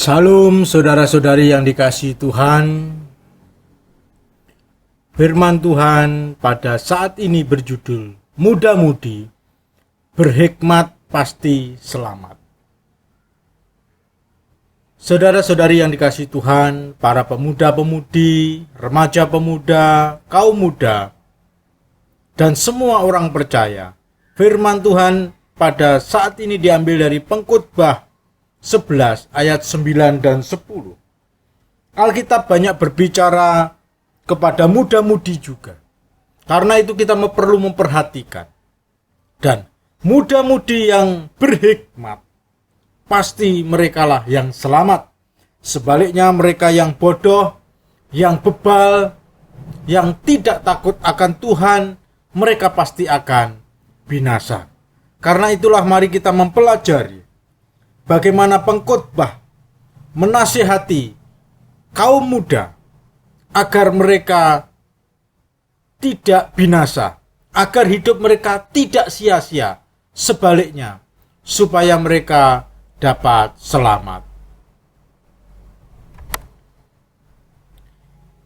Salam saudara-saudari yang dikasihi Tuhan. Firman Tuhan pada saat ini berjudul Muda-mudi berhikmat pasti selamat. Saudara-saudari yang dikasihi Tuhan, para pemuda-pemudi, remaja pemuda, kaum muda, dan semua orang percaya, firman Tuhan pada saat ini diambil dari Pengkhotbah 11 ayat 9 dan 10. Alkitab banyak berbicara kepada muda-mudi juga. Karena itu kita perlu memperhatikan. Dan muda-mudi yang berhikmat, pasti merekalah yang selamat. Sebaliknya mereka yang bodoh, yang bebal, yang tidak takut akan Tuhan, mereka pasti akan binasa. Karena itulah mari kita mempelajari bagaimana pengkhotbah menasihati kaum muda agar mereka tidak binasa, agar hidup mereka tidak sia-sia, sebaliknya supaya mereka dapat selamat.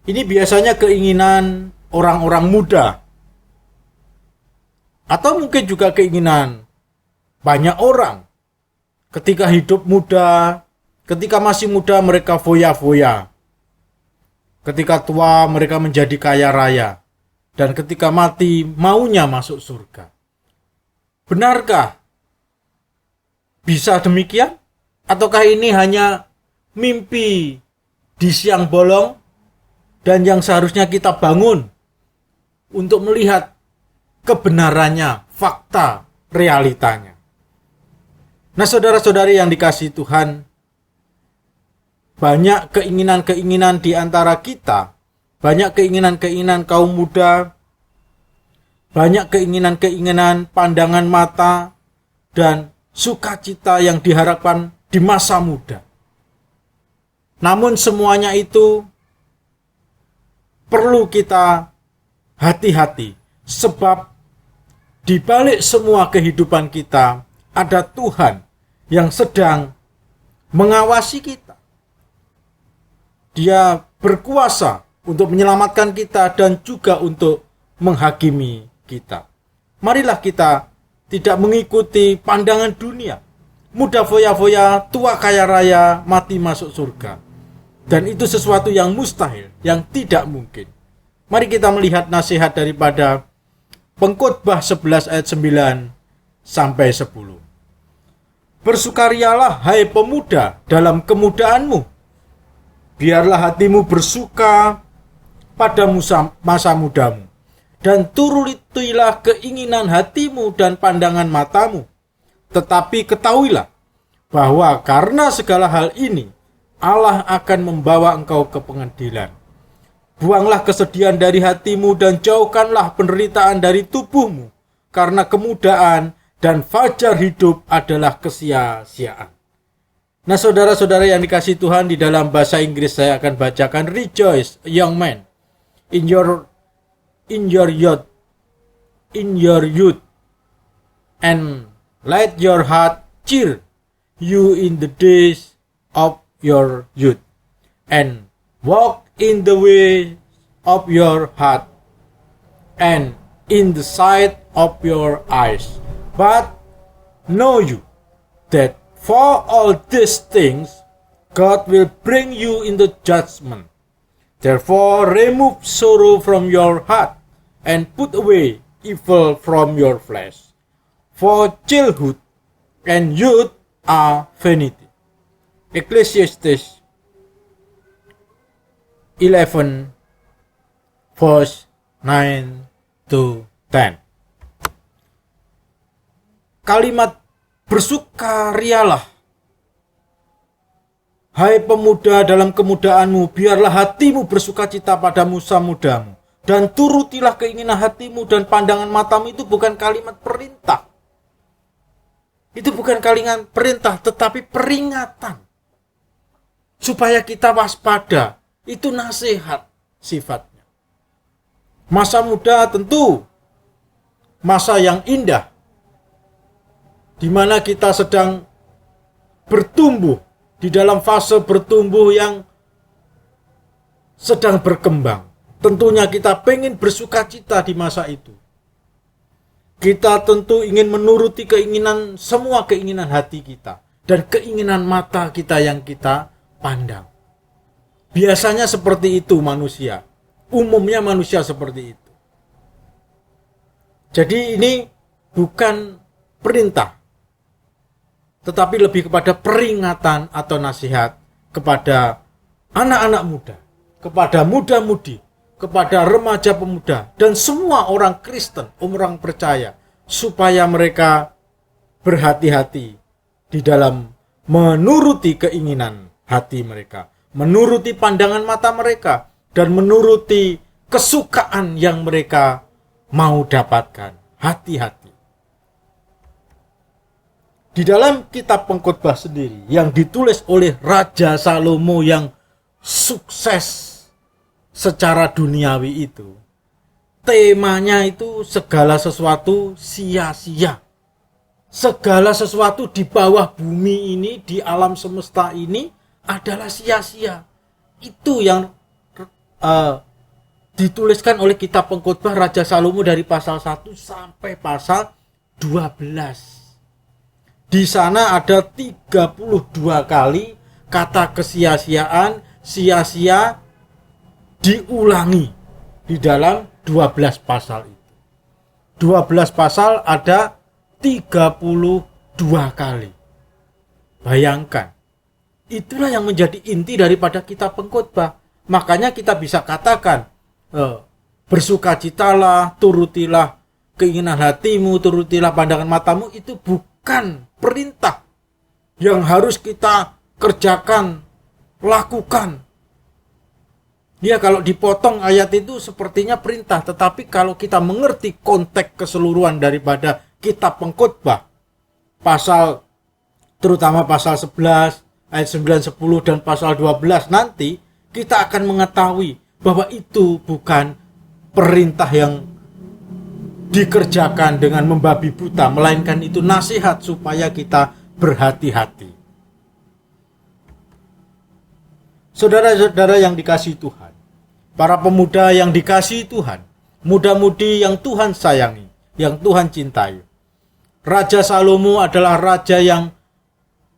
Ini biasanya keinginan orang-orang muda, atau mungkin juga keinginan banyak orang. Ketika hidup muda, ketika masih muda mereka foya-foya. Ketika tua mereka menjadi kaya raya. Dan ketika mati maunya masuk surga. Benarkah bisa demikian? Ataukah ini hanya mimpi di siang bolong dan yang seharusnya kita bangun untuk melihat kebenarannya, fakta, realitanya? Nah, saudara-saudari yang dikasihi Tuhan, banyak keinginan-keinginan di antara kita, banyak keinginan-keinginan kaum muda, banyak keinginan-keinginan pandangan mata, dan sukacita yang diharapkan di masa muda. Namun semuanya itu perlu kita hati-hati, sebab di balik semua kehidupan kita ada Tuhan yang sedang mengawasi kita. Dia berkuasa untuk menyelamatkan kita dan juga untuk menghakimi kita. Marilah kita tidak mengikuti pandangan dunia. Muda foya-foya, tua kaya raya, mati masuk surga. Dan itu sesuatu yang mustahil, yang tidak mungkin. Mari kita melihat nasihat daripada Pengkhotbah 11 ayat 9 sampai 10. Bersukarialah hai pemuda dalam kemudaanmu. Biarlah hatimu bersuka pada masa mudamu. Dan turutilah keinginan hatimu dan pandangan matamu. Tetapi ketahuilah bahwa karena segala hal ini Allah akan membawa engkau ke pengadilan. Buanglah kesedihan dari hatimu dan jauhkanlah penderitaan dari tubuhmu. Karena kemudaan dan fajar hidup adalah kesia-siaan. Nah, saudara-saudara yang dikasihi Tuhan, di dalam bahasa Inggris saya akan bacakan, Rejoice, young man, in your youth, and let your heart cheer you in the days of your youth, and walk in the way of your heart, and in the sight of your eyes. But know you that for all these things God will bring you into judgment. Therefore remove sorrow from your heart and put away evil from your flesh. For childhood and youth are vanity. Ecclesiastes 11 verse 9 to 10. Kalimat bersukarialah hai pemuda dalam kemudaanmu, biarlah hatimu bersukacita pada masa mudamu, dan turutilah keinginan hatimu dan pandangan matamu. Itu bukan kalimat perintah. Itu bukan kalimat perintah, tetapi peringatan. Supaya kita waspada. Itu nasihat sifatnya. Masa muda tentu masa yang indah, di mana kita sedang bertumbuh di dalam fase bertumbuh yang sedang berkembang. Tentunya kita pengen bersukacita di masa itu. Kita tentu ingin menuruti keinginan, semua keinginan hati kita dan keinginan mata kita yang kita pandang. Biasanya seperti itu manusia. Umumnya manusia seperti itu. Jadi ini bukan perintah, tetapi lebih kepada peringatan atau nasihat kepada anak-anak muda, kepada muda-mudi, kepada remaja pemuda, dan semua orang Kristen, orang percaya, supaya mereka berhati-hati di dalam menuruti keinginan hati mereka, menuruti pandangan mata mereka, dan menuruti kesukaan yang mereka mau dapatkan. Hati-hati. Di dalam kitab Pengkhotbah sendiri yang ditulis oleh Raja Salomo yang sukses secara duniawi itu, temanya itu segala sesuatu sia-sia. Segala sesuatu di bawah bumi ini, di alam semesta ini adalah sia-sia. Itu yang dituliskan oleh kitab Pengkhotbah Raja Salomo dari pasal 1 sampai pasal 12. Di sana ada 32 kali kata kesia-siaan, sia-sia diulangi di dalam 12 pasal itu. 12 pasal ada 32 kali. Bayangkan. Itulah yang menjadi inti daripada kitab Pengkhotbah. Makanya kita bisa katakan, bersukacitalah, turutilah keinginan hatimu, turutilah pandangan matamu. Itu bukan perintah yang harus kita kerjakan, lakukan. Ya, kalau dipotong ayat itu sepertinya perintah, tetapi kalau kita mengerti konteks keseluruhan daripada kitab Pengkhotbah, terutama pasal 11, ayat 9, 10, dan pasal 12 nanti, kita akan mengetahui bahwa itu bukan perintah yang dikerjakan dengan membabi buta, melainkan itu nasihat supaya kita berhati-hati. Saudara-saudara yang dikasihi Tuhan, para pemuda yang dikasihi Tuhan, muda-mudi yang Tuhan sayangi, yang Tuhan cintai, Raja Salomo adalah raja yang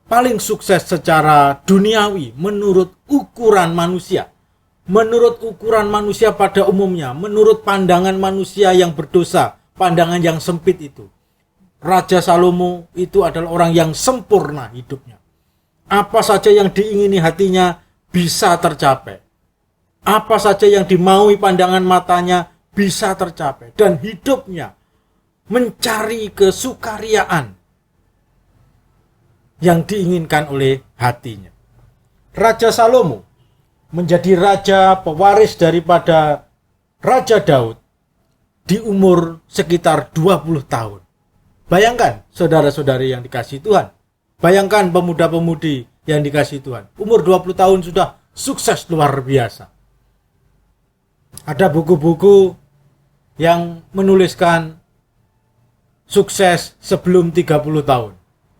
paling sukses secara duniawi menurut ukuran manusia. Menurut ukuran manusia pada umumnya, menurut pandangan manusia yang berdosa, pandangan yang sempit itu. Raja Salomo itu adalah orang yang sempurna hidupnya. Apa saja yang diingini hatinya bisa tercapai. Apa saja yang dimaui pandangan matanya bisa tercapai. Dan hidupnya mencari kesukariaan yang diinginkan oleh hatinya. Raja Salomo menjadi raja pewaris daripada Raja Daud di umur sekitar 20 tahun. Bayangkan saudara-saudari yang dikasihi Tuhan. Bayangkan pemuda-pemudi yang dikasihi Tuhan. Umur 20 tahun sudah sukses luar biasa. Ada buku-buku yang menuliskan sukses sebelum 30 tahun.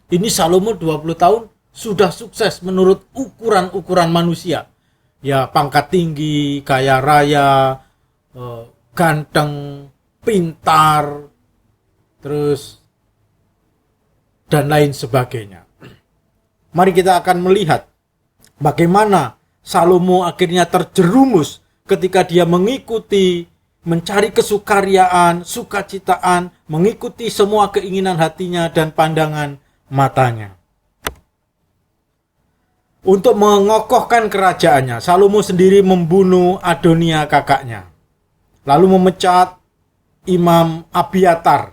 Ini Salomo 20 tahun sudah sukses menurut ukuran-ukuran manusia. Ya, pangkat tinggi, kaya raya, ganteng, pintar, terus dan lain sebagainya. Mari kita akan melihat bagaimana Salomo akhirnya terjerumus ketika dia mencari kesukariaan, sukacitaan, mengikuti semua keinginan hatinya dan pandangan matanya. Untuk mengokohkan kerajaannya, Salomo sendiri membunuh Adonia kakaknya, lalu memecat Imam Abiatar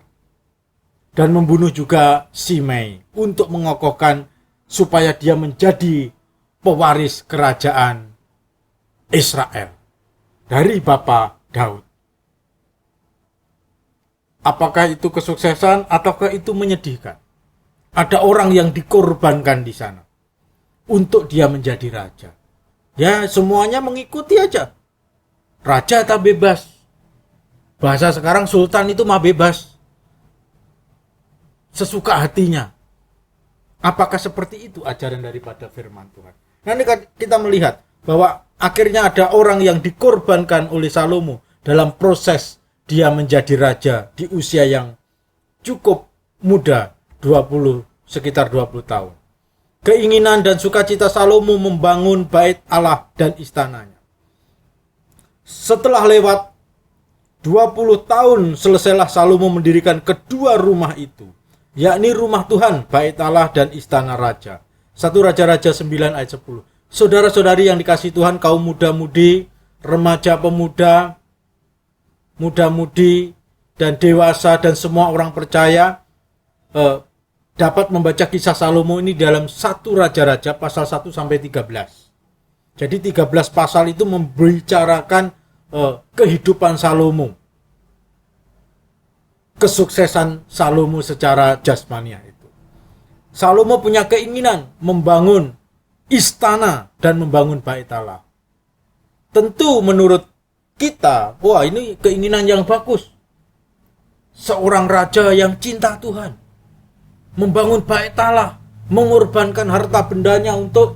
dan membunuh juga Simei untuk mengokohkan supaya dia menjadi pewaris kerajaan Israel dari bapa Daud. Apakah itu kesuksesan ataukah itu menyedihkan? Ada orang yang dikorbankan di sana untuk dia menjadi raja. Ya, semuanya mengikuti aja. Raja tak bebas. Bahasa sekarang sultan itu mah bebas. Sesuka hatinya. Apakah seperti itu ajaran daripada firman Tuhan? Nanti kita melihat bahwa akhirnya ada orang yang dikorbankan oleh Salomo dalam proses dia menjadi raja di usia yang cukup muda, sekitar 20 tahun. Keinginan dan sukacita Salomo membangun bait Allah dan istananya. Setelah lewat 20 tahun selesailah Salomo mendirikan kedua rumah itu, yakni rumah Tuhan, bait Allah dan istana raja. 1 Raja-Raja 9 ayat 10. Saudara-saudari yang dikasihi Tuhan, kaum muda-mudi, remaja pemuda, muda-mudi dan dewasa dan semua orang percaya dapat membaca kisah Salomo ini dalam 1 Raja-Raja pasal 1 sampai 13. Jadi 13 pasal itu membicarakan kehidupan Salomo, kesuksesan Salomo secara jasmaniah itu. Salomo punya keinginan membangun istana dan membangun bait Allah. Tentu menurut kita, wah ini keinginan yang bagus. Seorang raja yang cinta Tuhan, membangun bait Allah, mengorbankan harta bendanya untuk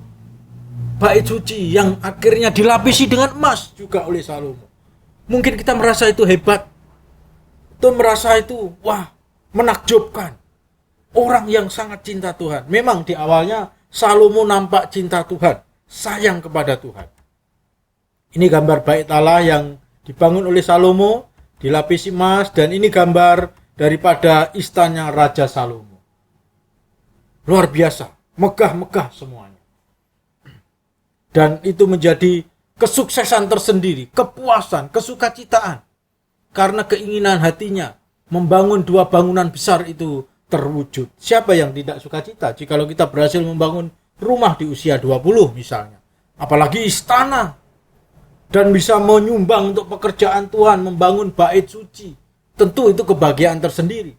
bait suci yang akhirnya dilapisi dengan emas juga oleh Salomo. Mungkin kita merasa itu hebat, atau merasa itu wah menakjubkan. Orang yang sangat cinta Tuhan. Memang di awalnya Salomo nampak cinta Tuhan, sayang kepada Tuhan. Ini gambar bait Allah yang dibangun oleh Salomo, dilapisi emas, dan ini gambar daripada istana Raja Salomo. Luar biasa, megah-megah semuanya. Dan itu menjadi kesuksesan tersendiri, kepuasan, kesukacitaan. Karena keinginan hatinya membangun dua bangunan besar itu terwujud. Siapa yang tidak sukacita jikalau kita berhasil membangun rumah di usia 20 misalnya. Apalagi istana. Dan bisa menyumbang untuk pekerjaan Tuhan, membangun bait suci. Tentu itu kebahagiaan tersendiri.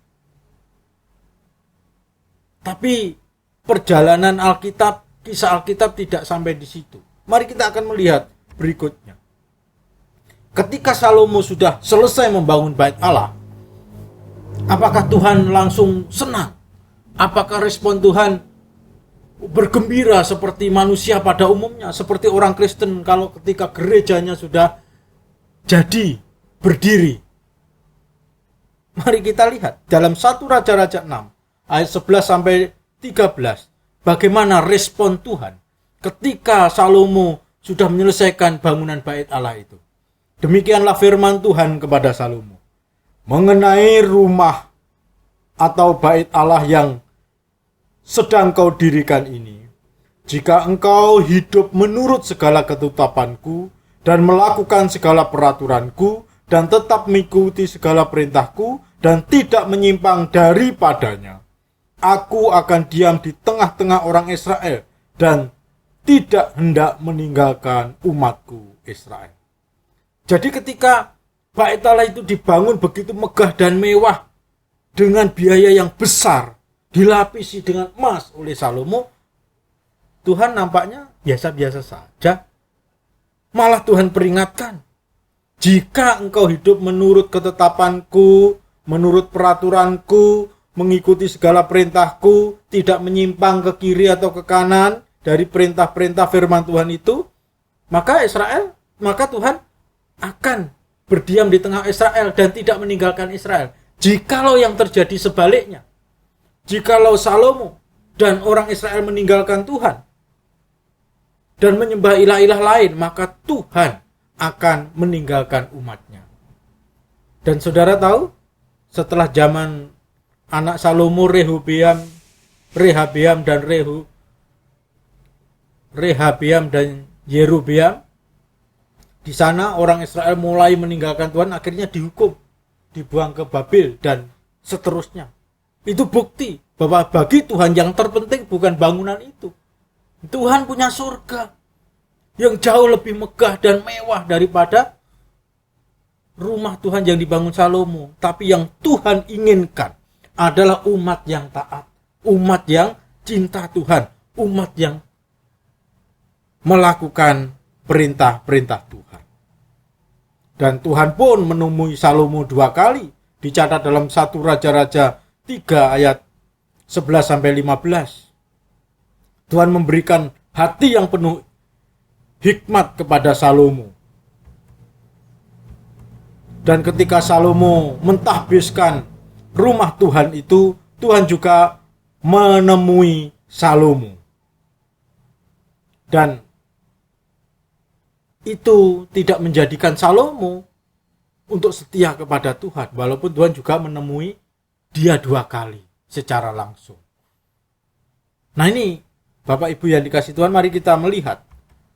Tapi perjalanan Alkitab, kisah Alkitab tidak sampai di situ. Mari kita akan melihat berikutnya. Ketika Salomo sudah selesai membangun bait Allah, apakah Tuhan langsung senang? Apakah respon Tuhan bergembira seperti manusia pada umumnya? Seperti orang Kristen kalau ketika gerejanya sudah jadi berdiri. Mari kita lihat dalam 1 Raja-Raja 6 ayat 11 sampai 13. Bagaimana respon Tuhan ketika Salomo sudah menyelesaikan bangunan bait Allah itu. Demikianlah firman Tuhan kepada Salomo. Mengenai rumah atau bait Allah yang sedang kau dirikan ini, jika engkau hidup menurut segala ketetapanku dan melakukan segala peraturanku dan tetap mengikuti segala perintahku dan tidak menyimpang daripadanya, aku akan diam di tengah-tengah orang Israel dan tidak hendak meninggalkan umatku Israel. Jadi ketika bait Allah itu dibangun begitu megah dan mewah dengan biaya yang besar, dilapisi dengan emas oleh Salomo, Tuhan nampaknya biasa-biasa saja. Malah Tuhan peringatkan, jika engkau hidup menurut ketetapanku, menurut peraturanku, mengikuti segala perintahku, tidak menyimpang ke kiri atau ke kanan dari perintah-perintah firman Tuhan itu, maka Tuhan akan berdiam di tengah Israel dan tidak meninggalkan Israel. Jikalau yang terjadi sebaliknya, jikalau Salomo dan orang Israel meninggalkan Tuhan dan menyembah ilah-ilah lain, maka Tuhan akan meninggalkan umatnya. Dan saudara tahu, setelah zaman anak Salomo, Rehabeam dan Yerobeam, di sana orang Israel mulai meninggalkan Tuhan, akhirnya dihukum, dibuang ke Babel dan seterusnya. Itu bukti bahwa bagi Tuhan yang terpenting bukan bangunan itu. Tuhan punya surga yang jauh lebih megah dan mewah daripada rumah Tuhan yang dibangun Salomo. Tapi yang Tuhan inginkan adalah umat yang taat, umat yang cinta Tuhan, umat yang melakukan perintah-perintah Tuhan. Dan Tuhan pun menemui Salomo 2 kali, dicatat dalam 1 Raja-Raja 3 ayat 11 sampai 15. Tuhan memberikan hati yang penuh hikmat kepada Salomo. Dan ketika Salomo mentahbiskan rumah Tuhan itu, Tuhan juga menemui Salomo. Dan itu tidak menjadikan Salomo untuk setia kepada Tuhan, walaupun Tuhan juga menemui dia 2 kali secara langsung. Nah ini Bapak Ibu yang dikasihi Tuhan, mari kita melihat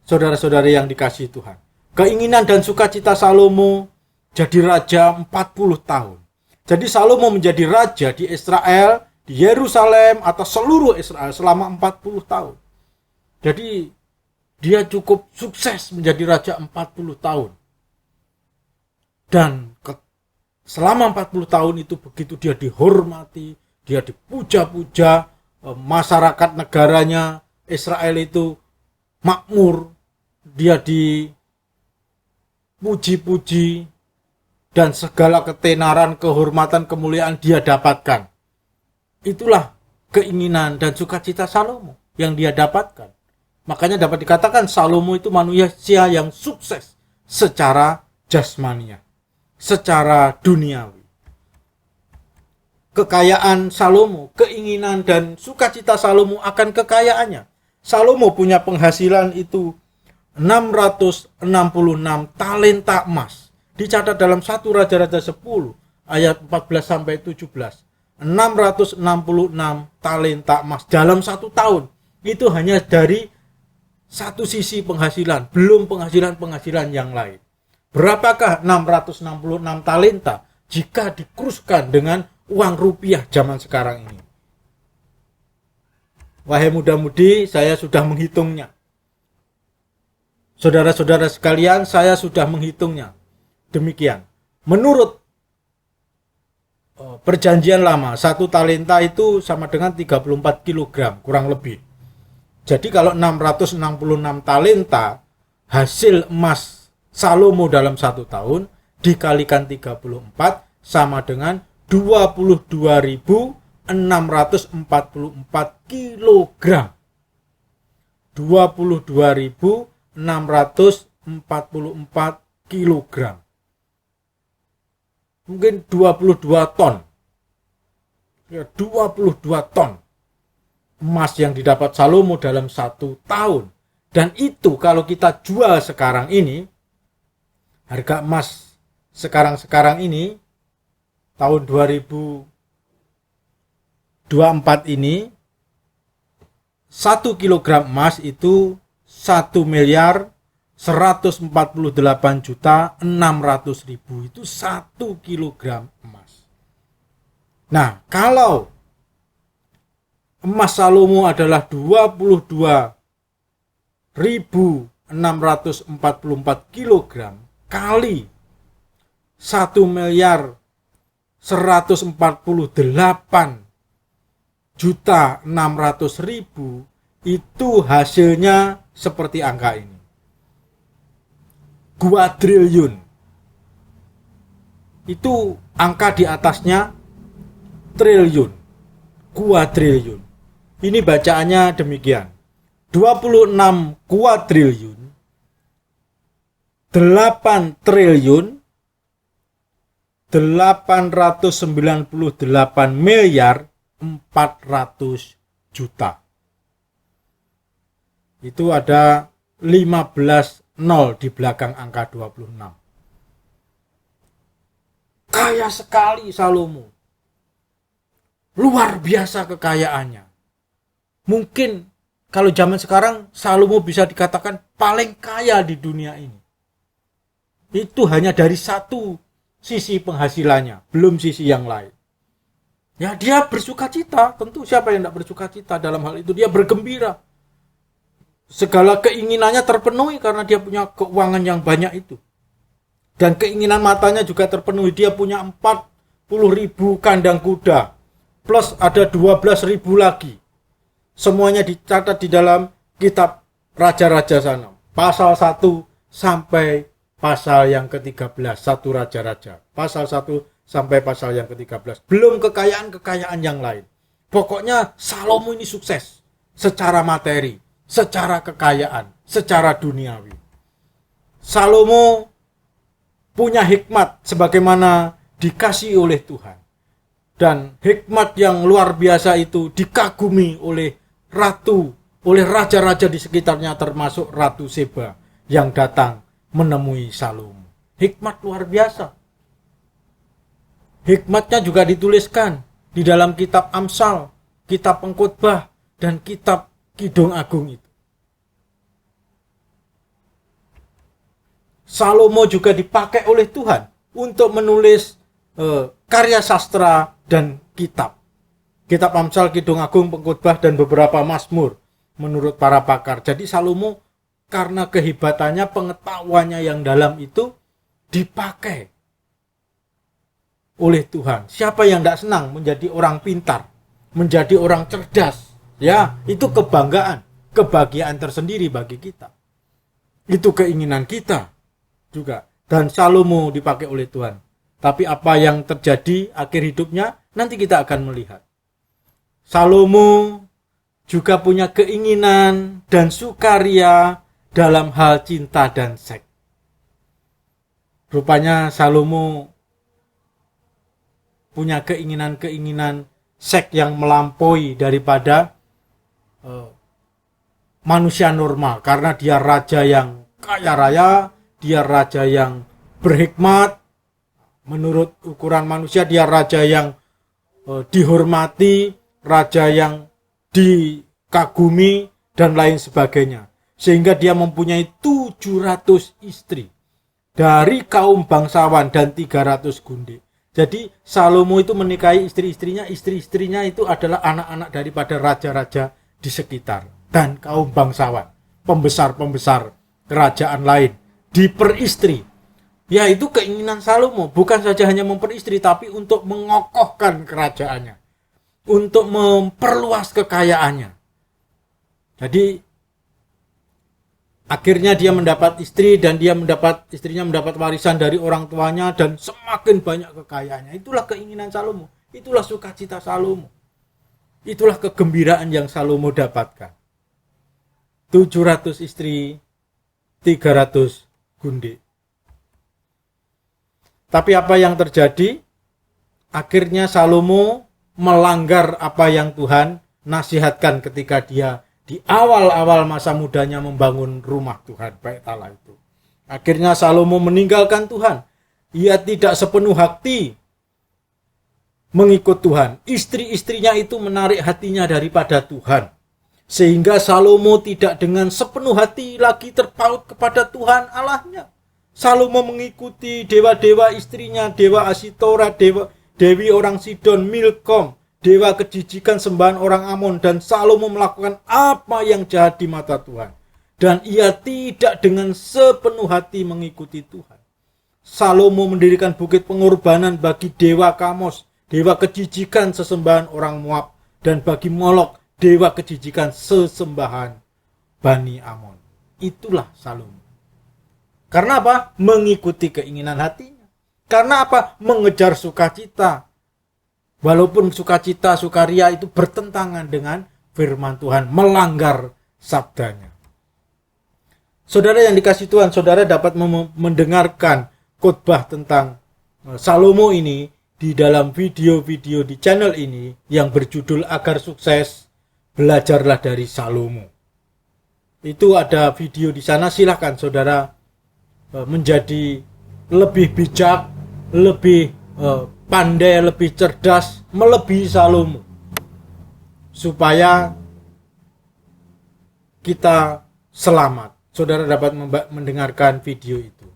saudara-saudara yang dikasihi Tuhan. Keinginan dan sukacita Salomo jadi raja 40 tahun. Jadi Salomo menjadi raja di Israel, di Yerusalem atau seluruh Israel selama 40 tahun. Jadi dia cukup sukses menjadi raja 40 tahun. Dan selama 40 tahun itu begitu dia dihormati, dia dipuja-puja, masyarakat negaranya Israel itu makmur, dia dipuji-puji, dan segala ketenaran, kehormatan, kemuliaan dia dapatkan. Itulah keinginan dan sukacita Salomo yang dia dapatkan. Makanya dapat dikatakan Salomo itu manusia yang sukses secara jasmania, secara duniawi. Kekayaan Salomo, keinginan dan sukacita Salomo akan kekayaannya. Salomo punya penghasilan itu 666 talenta emas. Dicatat dalam 1 Raja-Raja 10 ayat 14 sampai 17. 666 talenta emas dalam 1 tahun. Itu hanya dari satu sisi penghasilan, belum penghasilan-penghasilan yang lain. Berapakah 666 talenta jika dikuruskan dengan uang rupiah zaman sekarang ini? Wahai muda-mudi, saya sudah menghitungnya. Saudara-saudara sekalian, saya sudah menghitungnya. Demikian. Menurut perjanjian lama, 1 talenta itu sama dengan 34 kg, kurang lebih. Jadi kalau 666 talenta hasil emas Salomo dalam 1 tahun dikalikan 34 sama dengan 22.644 kg. 22.644 kg. Mungkin 22 ton. Ya, 22 ton emas yang didapat Salomo dalam 1 tahun. Dan itu kalau kita jual sekarang ini, harga emas sekarang ini, tahun 2024 ini, 1 kilogram emas itu 1.148.600.000, itu 1 kilogram emas. Nah, kalau emas Salomo adalah 22.644 kilogram kali 1.148.600.000, itu hasilnya seperti angka ini. Kuadriliun. Itu angka di atasnya triliun. Kuadriliun. Ini bacaannya demikian. 26 kuadriliun, 8 triliun, 898 miliar 400 juta. Itu ada 15 nol di belakang angka 26. Kaya sekali Salomo. Luar biasa kekayaannya. Mungkin kalau zaman sekarang Salomo bisa dikatakan paling kaya di dunia ini. Itu hanya dari satu sisi penghasilannya, belum sisi yang lain. Ya, dia bersukacita. Tentu siapa yang tidak bersukacita dalam hal itu? Dia bergembira. Segala keinginannya terpenuhi karena dia punya keuangan yang banyak itu. Dan keinginan matanya juga terpenuhi. Dia punya 40.000 kandang kuda. Plus ada 12.000 lagi. Semuanya dicatat di dalam kitab Raja-Raja sana. Pasal 1 sampai pasal yang ke-13. 1 Raja-Raja. Pasal 1 sampai pasal yang ke-13. Belum kekayaan-kekayaan yang lain. Pokoknya Salomo ini sukses. secara materi, secara kekayaan, secara duniawi. Salomo punya hikmat sebagaimana dikasih oleh Tuhan. Dan hikmat yang luar biasa itu dikagumi oleh raja-raja di sekitarnya, termasuk Ratu Seba yang datang menemui Salomo. Hikmat luar biasa. Hikmatnya juga dituliskan di dalam kitab Amsal, kitab Pengkhotbah, dan kitab Kidung Agung itu. Salomo juga dipakai oleh Tuhan untuk menulis karya sastra dan kitab. Kitab Amsal, Kidung Agung, Pengkhotbah, dan beberapa mazmur menurut para pakar. Jadi Salomo karena kehebatannya, pengetahuannya yang dalam itu dipakai oleh Tuhan. Siapa yang tidak senang menjadi orang pintar, menjadi orang cerdas? Ya, itu kebanggaan, kebahagiaan tersendiri bagi kita. Itu keinginan kita juga. Dan Salomo dipakai oleh Tuhan. Tapi apa yang terjadi akhir hidupnya, nanti kita akan melihat. Salomo juga punya keinginan dan sukaria dalam hal cinta dan seks. Rupanya Salomo punya keinginan-keinginan seks yang melampaui daripada manusia normal. Karena dia raja yang kaya raya, dia raja yang berhikmat. Menurut ukuran manusia, dia raja yang dihormati, raja yang dikagumi, dan lain sebagainya. Sehingga dia mempunyai 700 istri dari kaum bangsawan dan 300 gundik. Jadi Salomo itu menikahi istri-istrinya itu adalah anak-anak daripada raja-raja di sekitar. Dan kaum bangsawan, pembesar-pembesar kerajaan lain, diperistri. Ya, itu keinginan Salomo, bukan saja hanya memperistri, tapi untuk mengokohkan kerajaannya, untuk memperluas kekayaannya. Jadi akhirnya dia mendapat istri, dan istrinya mendapat warisan dari orang tuanya, dan semakin banyak kekayaannya. Itulah keinginan Salomo, itulah sukacita Salomo, itulah kegembiraan yang Salomo dapatkan. 700 istri, 300 gundik. Tapi apa yang terjadi? Akhirnya Salomo melanggar apa yang Tuhan nasihatkan ketika dia di awal-awal masa mudanya membangun rumah Tuhan, Bait Allah itu. Akhirnya Salomo meninggalkan Tuhan. Ia tidak sepenuh hati mengikut Tuhan. Istri-istrinya itu menarik hatinya daripada Tuhan. Sehingga Salomo tidak dengan sepenuh hati lagi terpaut kepada Tuhan Allahnya. Salomo mengikuti dewa-dewa istrinya, dewa Asitora, dewi orang Sidon, Milkom, dewa kejijikan sembahan orang Amon, dan Salomo melakukan apa yang jahat di mata Tuhan. Dan ia tidak dengan sepenuh hati mengikuti Tuhan. Salomo mendirikan bukit pengorbanan bagi dewa Kamos, dewa kejijikan sesembahan orang Moab, dan bagi Molok, dewa kejijikan sesembahan Bani Amon. Itulah Salomo. Karena apa? Mengikuti keinginan hatinya. Karena apa? Mengejar sukacita. Walaupun sukacita, sukaria itu bertentangan dengan firman Tuhan, melanggar sabdanya. Saudara yang dikasihi Tuhan, saudara dapat mendengarkan khotbah tentang Salomo ini di dalam video-video di channel ini yang berjudul Agar Sukses, Belajarlah dari Salomo. Itu ada video di sana, silakan saudara menjadi lebih bijak, lebih pandai, lebih cerdas, melebihi Salomo, supaya kita selamat. Saudara dapat mendengarkan video itu.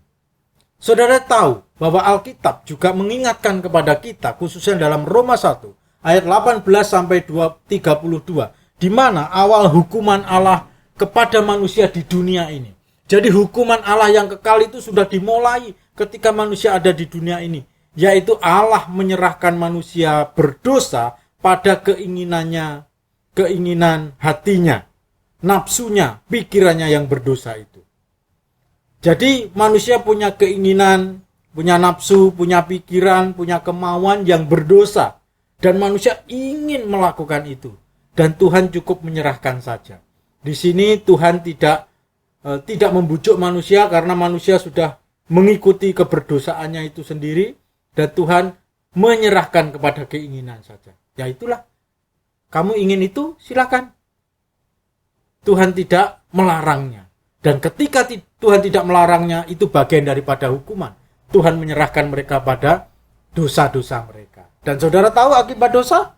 Saudara tahu bahwa Alkitab juga mengingatkan kepada kita, khususnya dalam Roma 1 ayat 18 sampai 32, di mana awal hukuman Allah kepada manusia di dunia ini. Jadi hukuman Allah yang kekal itu sudah dimulai ketika manusia ada di dunia ini. Yaitu Allah menyerahkan manusia berdosa pada keinginan hatinya, nafsunya, pikirannya yang berdosa itu. Jadi manusia punya keinginan, punya nafsu, punya pikiran, punya kemauan yang berdosa. Dan manusia ingin melakukan itu. dan Tuhan cukup menyerahkan saja. Di sini Tuhan tidak membujuk manusia karena manusia sudah mengikuti keberdosaannya itu sendiri, dan Tuhan menyerahkan kepada keinginan saja. Ya itulah, kamu ingin itu silakan. Tuhan tidak melarangnya. Dan ketika Tuhan tidak melarangnya, itu bagian daripada hukuman. Tuhan menyerahkan mereka pada dosa-dosa mereka. Dan saudara tahu akibat dosa?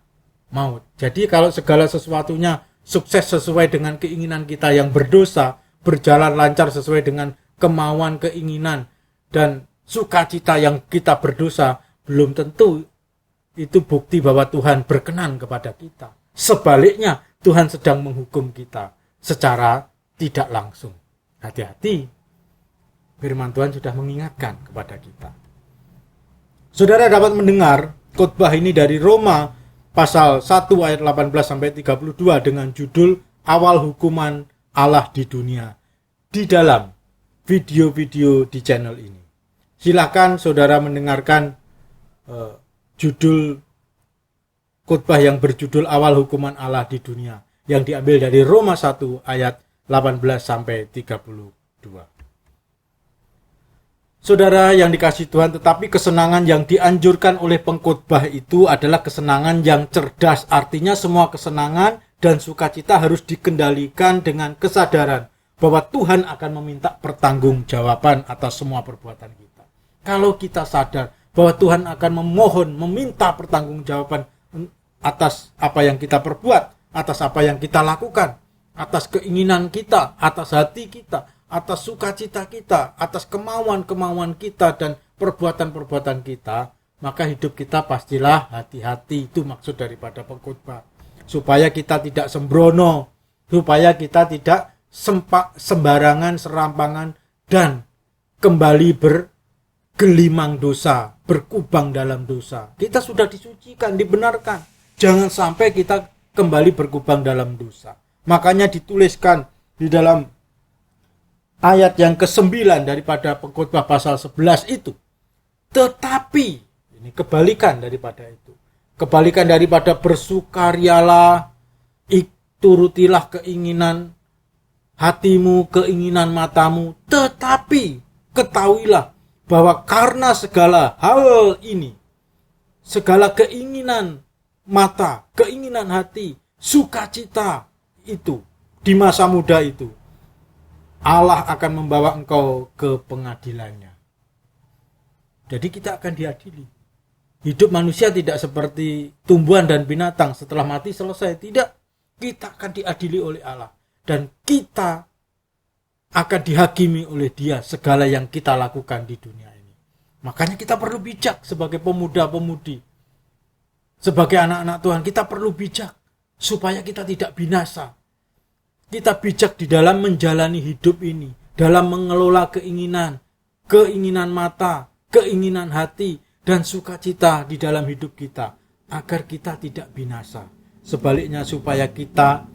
Maut. Jadi kalau segala sesuatunya sukses sesuai dengan keinginan kita yang berdosa, berjalan lancar sesuai dengan kemauan, keinginan, dan sukacita yang kita berdosa, belum tentu itu bukti bahwa Tuhan berkenan kepada kita. Sebaliknya, Tuhan sedang menghukum kita secara tidak langsung. Hati-hati, firman Tuhan sudah mengingatkan kepada kita. Saudara dapat mendengar khotbah ini dari Roma pasal 1 ayat 18-32 dengan judul Awal Hukuman Allah di Dunia di dalam video-video di channel ini. Silakan saudara mendengarkan judul khotbah yang berjudul Awal Hukuman Allah di Dunia yang diambil dari Roma 1 ayat 18-32. Saudara yang dikasihi Tuhan, tetapi kesenangan yang dianjurkan oleh pengkhotbah itu adalah kesenangan yang cerdas. Artinya semua kesenangan dan sukacita harus dikendalikan dengan kesadaran bahwa Tuhan akan meminta pertanggungjawaban atas semua perbuatan kita. Kalau kita sadar bahwa Tuhan akan meminta pertanggungjawaban atas apa yang kita perbuat, atas apa yang kita lakukan, atas keinginan kita, atas hati kita, atas sukacita kita, atas kemauan-kemauan kita dan perbuatan-perbuatan kita, maka hidup kita pastilah hati-hati. Itu maksud daripada pengkhotbah. Supaya kita tidak sembrono, supaya kita tidak sembarangan, serampangan, dan kembali bergelimang dosa, berkubang dalam dosa. Kita sudah disucikan, dibenarkan. Jangan sampai kita kembali berkubang dalam dosa. Makanya dituliskan di dalam ayat yang ke-9 daripada pengkhotbah pasal 11 itu. Tetapi, ini kebalikan daripada itu. Kebalikan daripada bersukarialah, turutilah keinginan hatimu, keinginan matamu. Tetapi, ketahuilah bahwa karena segala hal ini, segala keinginan mata, keinginan hati, sukacita itu, di masa muda itu, Allah akan membawa engkau ke pengadilannya. Jadi kita akan diadili. Hidup manusia tidak seperti tumbuhan dan binatang, setelah mati selesai. Tidak, kita akan diadili oleh Allah. Dan kita akan dihakimi oleh Dia segala yang kita lakukan di dunia ini. Makanya kita perlu bijak sebagai pemuda-pemudi. Sebagai anak-anak Tuhan, kita perlu bijak supaya kita tidak binasa. Kita bijak di dalam menjalani hidup ini, dalam mengelola keinginan mata, keinginan hati, dan sukacita di dalam hidup kita, agar kita tidak binasa. Sebaliknya supaya kita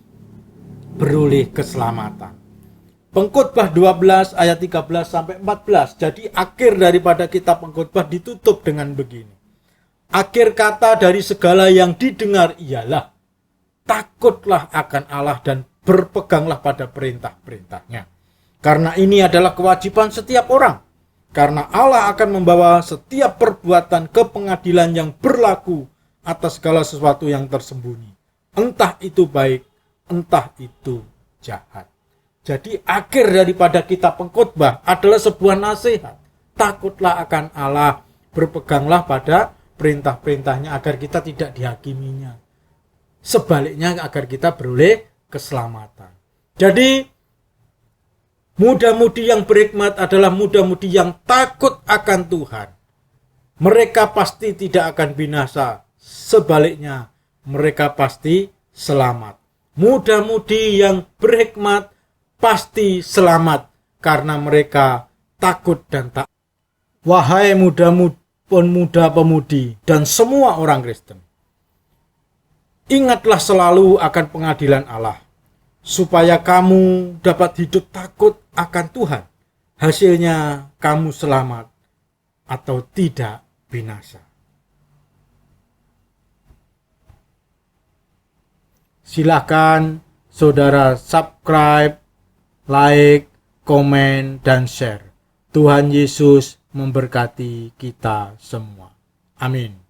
beroleh keselamatan. Pengkhotbah 12 ayat 13-14. Jadi akhir daripada kitab pengkhotbah ditutup dengan begini. Akhir kata dari segala yang didengar ialah takutlah akan Allah dan berpeganglah pada perintah-perintahnya. Karena ini adalah kewajiban setiap orang. Karena Allah akan membawa setiap perbuatan ke pengadilan yang berlaku atas segala sesuatu yang tersembunyi. Entah itu baik, entah itu jahat. Jadi akhir daripada kitab pengkhotbah adalah sebuah nasihat. Takutlah akan Allah, berpeganglah pada perintah-perintahnya agar kita tidak dihakiminya. Sebaliknya agar kita beroleh keselamatan. Jadi muda-mudi yang berhikmat adalah muda-mudi yang takut akan Tuhan. Mereka pasti tidak akan binasa. Sebaliknya, mereka pasti selamat. Muda-mudi yang berhikmat pasti selamat karena mereka takut dan tak. Wahai pemuda-pemudi dan semua orang Kristen, ingatlah selalu akan pengadilan Allah, supaya kamu dapat hidup takut akan Tuhan. Hasilnya kamu selamat atau tidak binasa. Silahkan saudara subscribe, like, komen, dan share. Tuhan Yesus memberkati kita semua. Amin.